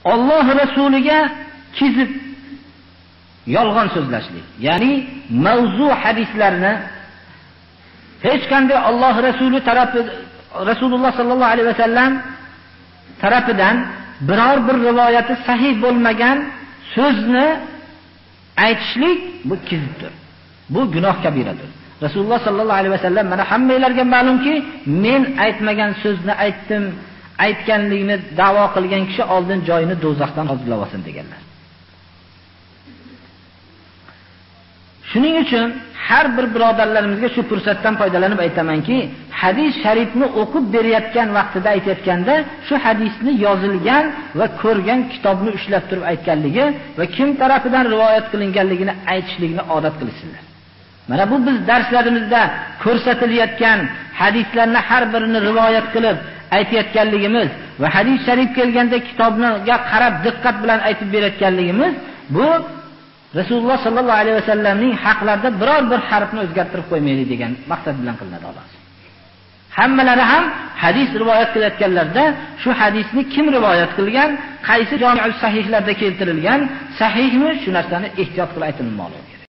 Alloh rasuliga kizib yolg'on so'zlashlik, ya'ni mavzu hadislarni hech qanday Alloh rasuli Rasululloh sallallohu alayhi vasallam tarafidan biror bir rivoyati sahih bo'lmagan so'zni aytishlik bu kizibdir. Bu gunoh kabiradir. Rasululloh sallallohu alayhi vasallam mana hammalarga ma'lumki, men aytmagan so'zni aytdim, aytganligini da'vo qilgan kishi oldin joyini do'zaxdan hozirlab olsin deganlar. Shuning uchun har bir birodarlarimizga shu fursatdan foydalanib aytamanki, hadis sharifni o'qib berayotgan vaqtida aytayotganda, shu hadisni yozilgan va ko'rgan kitobni ushlab turib aytganligi va kim tarafidan rivoyat qilinganligini aytishlikni odat qilsinlar. Mana bu biz darslarimizda ko'rsatilayotgan hadislarni har birini rivoyat qilib aytayotganligimiz va hadis sharif kelganda kitobga qarab diqqat bilan aytib berayotganligimiz bu Rasululloh sallallohu alayhi vasallamning haqlarida biror bir harfni o'zgartirib qo'ymaydi degan maqsad bilan qilinadi xolos. Hammalari ham hadis rivoyat qilayotganlarda shu hadisni kim rivoyat qilgan, qaysi jami'ul sahihlarda keltirilgan, sahihmi, shu narsani ehtiyot qilib aytilmoqda.